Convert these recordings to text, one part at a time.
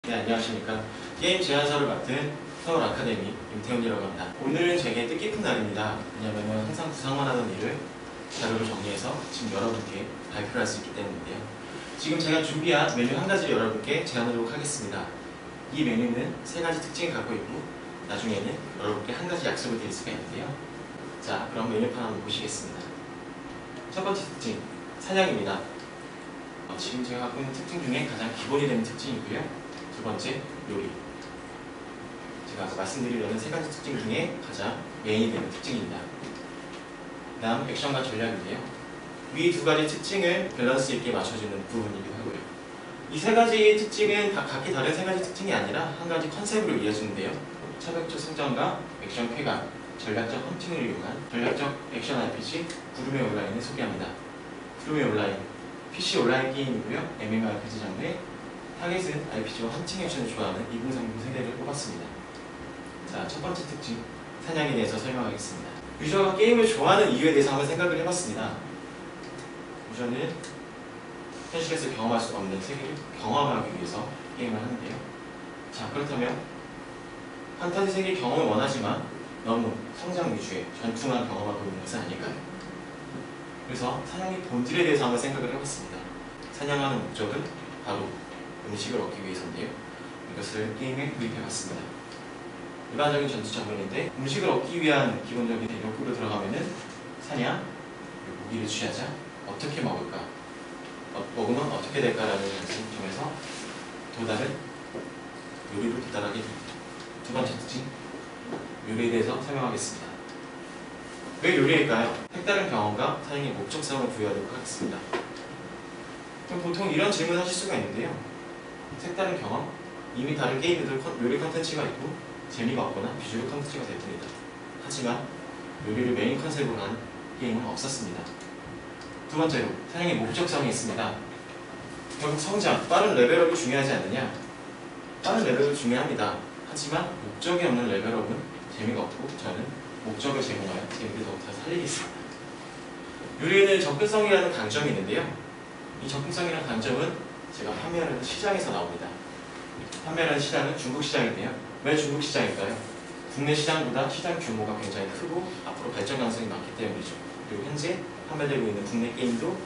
네, 안녕하십니까. 게임 제안서를 맡은 서울 아카데미 임태훈이라고 합니다. 오늘은 제게 뜻깊은 날입니다. 왜냐하면 항상 구상만 하던 일을 자료로 정리해서 지금 여러분께 발표를 할 수 있기 때문인데요. 지금 제가 준비한 메뉴 한 가지를 여러분께 제안하도록 하겠습니다. 이 메뉴는 세 가지 특징을 갖고 있고 나중에는 여러분께 한 가지 약속을 드릴 수가 있는데요. 자, 그럼 메뉴판 한번 보시겠습니다. 첫 번째 특징, 사냥입니다. 지금 제가 갖고 있는 특징 중에 가장 기본이 되는 특징이고요. 두 번째, 요리. 제가 아까 말씀드리려는 세 가지 특징 중에 가장 메인이 되는 특징입니다. 그 다음, 액션과 전략인데요. 위 두 가지 특징을 밸런스 있게 맞춰주는 부분이기도 하고요. 이 세 가지 특징은 각기 다른 세 가지 특징이 아니라 한 가지 컨셉으로 이어지는데요. 차별적 성장과 액션 쾌감, 전략적 헌팅을 이용한 전략적 액션 RPG 구름의 온라인을 소개합니다. 구름의 온라인, PC 온라인 게임이고요. MMORPG 장르의 타겟은 RPG와 헌팅 액션을 좋아하는 2030 세대를 뽑았습니다. 자, 첫 번째 특징, 사냥에 대해서 설명하겠습니다. 유저가 게임을 좋아하는 이유에 대해서 한번 생각을 해봤습니다. 유저는 현실에서 경험할 수 없는 세계를 경험하기 위해서 게임을 하는데요. 자, 그렇다면 판타지 세계 경험을 원하지만 너무 성장 위주의 전투만 경험하고 있는 것은 아닐까요? 그래서 사냥의 본질에 대해서 한번 생각을 해봤습니다. 사냥하는 목적은 바로 음식을 얻기 위해서인데요. 이것을 게임에 구입해봤습니다. 일반적인 전투 장면인데 음식을 얻기 위한 기본적인 욕구로 들어가면은 사냥, 무기를 취하자, 어떻게 먹을까, 먹으면 어떻게 될까라는 점에서 또 다른 요리로 도달하게 됩니다. 두 번째 특징, 요리에 대해서 설명하겠습니다. 왜 요리일까요? 색다른 경험과 사냥의 목적성을 부여하도록 하겠습니다. 그럼 보통 이런 질문을 하실 수가 있는데요. 색다른 경험? 이미 다른 게임에도 요리 컨텐츠가 있고 재미가 없거나 비주얼 컨텐츠가 될 뿐이다. 하지만 요리를 메인 컨셉으로 한 게임은 없었습니다. 두 번째로, 사냥의 목적성이 있습니다. 결국 성장, 빠른 레벨업이 중요하지 않느냐? 빠른 레벨업이 중요합니다. 하지만 목적이 없는 레벨업은 재미가 없고 저는 목적을 제공하여 재미를 더욱 살리겠습니다. 요리에는 접근성이라는 강점이 있는데요. 이 접근성이라는 강점은 제가 판매하는 시장에서 나옵니다. 판매하는 시장은 중국 시장인데요. 왜 중국 시장일까요? 국내 시장보다 시장 규모가 굉장히 크고 앞으로 발전 가능성이 많기 때문이죠. 그리고 현재 판매되고 있는 국내 게임도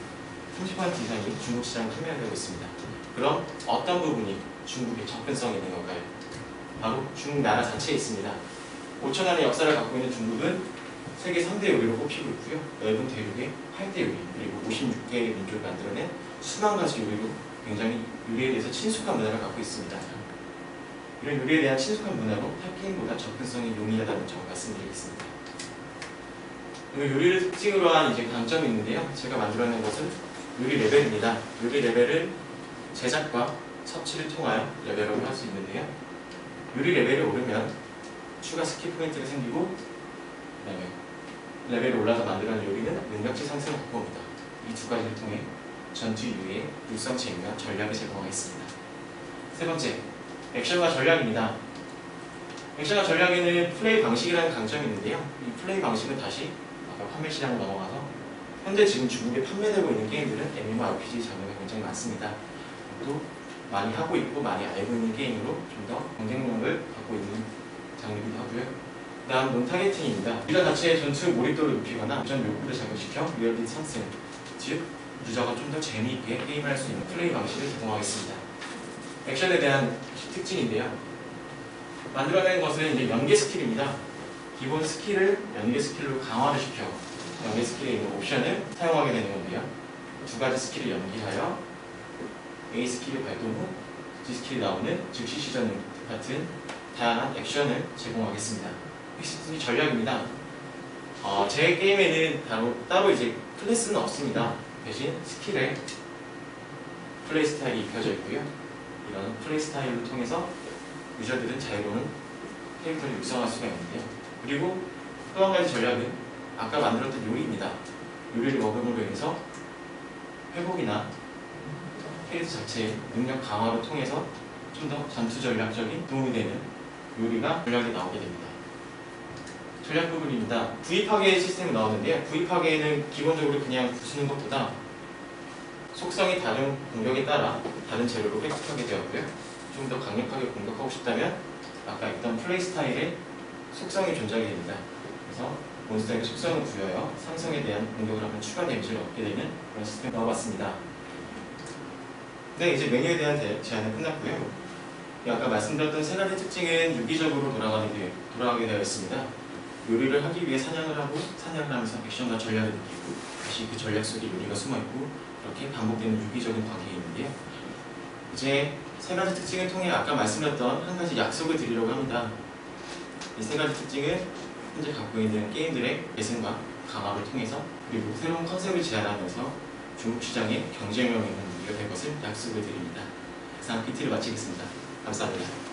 30% 이상이 중국 시장에 판매되고 있습니다. 그럼 어떤 부분이 중국의 접근성이 있는 걸까요? 바로 중국 나라 자체에 있습니다. 5천년의 역사를 갖고 있는 중국은 세계 3대 요리로 꼽히고 있고요. 넓은 대륙의 8대 요리, 그리고 56개의 민족을 만들어낸 수만 가지 요리로 굉장히 요리에 대해서 친숙한 문화를 갖고 있습니다. 이런 요리에 대한 친숙한 문화로 타 게임보다 접근성이 용이하다는 점을 말씀드리겠습니다. 요리를 특징으로 한 강점이 있는데요. 제가 만들어낸 것은 요리 레벨입니다. 요리 레벨을 제작과 섭취를 통하여 레벨업을 할 수 있는데요. 요리 레벨이 오르면 추가 스킬 포인트가 생기고 그다음에 레벨이 올라서 만들어낸 요리는 능력치 상승을 갖고 옵니다. 이 두 가지를 통해 전투 이후에 육성 체인과 전략을 제공하겠습니다. 세 번째, 액션과 전략입니다. 액션과 전략에는 플레이 방식이라는 강점이 있는데요. 이 플레이 방식은 다시 아까 판매 시장으로 넘어가서 현재 지금 중국에 판매되고 있는 게임들은 MMORPG 장르가 굉장히 많습니다. 또 많이 하고 있고 많이 알고 있는 게임으로 좀 더 경쟁력을 갖고 있는 장르이기도 하고요. 그 다음 논타겟팅입니다. 유저 자체의 전투 몰입도를 높이거나 유저 욕구를 자극시켜 리얼리티 상승, 즉 유저가 좀 더 재미있게 게임을 할 수 있는 플레이 방식을 제공하겠습니다. 액션에 대한 특징인데요. 만들어낸 것은 연계 스킬입니다. 기본 스킬을 연계 스킬로 강화를 시켜 연계 스킬에 있는 옵션을 사용하게 되는 건데요. 두 가지 스킬을 연기하여 A 스킬이 발동 후 G 스킬이 나오는 즉시 시전 같은 다양한 액션을 제공하겠습니다. 이 전략입니다. 제 게임에는 따로 클래스는 없습니다. 대신 스킬에 플레이 스타일이 입혀져 있고요. 이런 플레이 스타일을 통해서 유저들은 자유로운 캐릭터를 육성할 수가 있는데요. 그리고 또 한 가지 전략은 아까 만들었던 요리입니다. 요리를 먹음으로 인해서 회복이나 캐릭터 자체의 능력 강화를 통해서 좀 더 전투 전략적인 도움이 되는 요리가 전략이 나오게 됩니다. 전략 부분입니다. 구입하기 시스템이 나오는데요. 구입하기에는 기본적으로 그냥 부수는 것보다 속성이 다른 공격에 따라 다른 재료로 획득하게 되었고요. 좀 더 강력하게 공격하고 싶다면 아까 있던 플레이 스타일의 속성이 존재하게 됩니다. 그래서 몬스터에게 속성을 부여하여 상성에 대한 공격을 하면 추가 데미지를 얻게 되는 그런 시스템을 넣어봤습니다. 네, 이제 메뉴에 대한 제안은 끝났고요. 아까 말씀드렸던 세 가지 특징은 유기적으로 돌아가게 되어 있습니다. 요리를 하기 위해 사냥을 하고 사냥을 하면서 액션과 전략을 느끼고 다시 그 전략 속에 요리가 숨어있고 이렇게 반복되는 유기적인 관계가 있는데요. 이제 세 가지 특징을 통해 아까 말씀드렸던 한 가지 약속을 드리려고 합니다. 이 세 가지 특징은 현재 갖고 있는 게임들의 개선과 강화를 통해서 그리고 새로운 컨셉을 제안하면서 중국 시장의 경쟁력 있는 무기가 될 것을 약속을 드립니다. 이상 PT를 마치겠습니다. 감사합니다.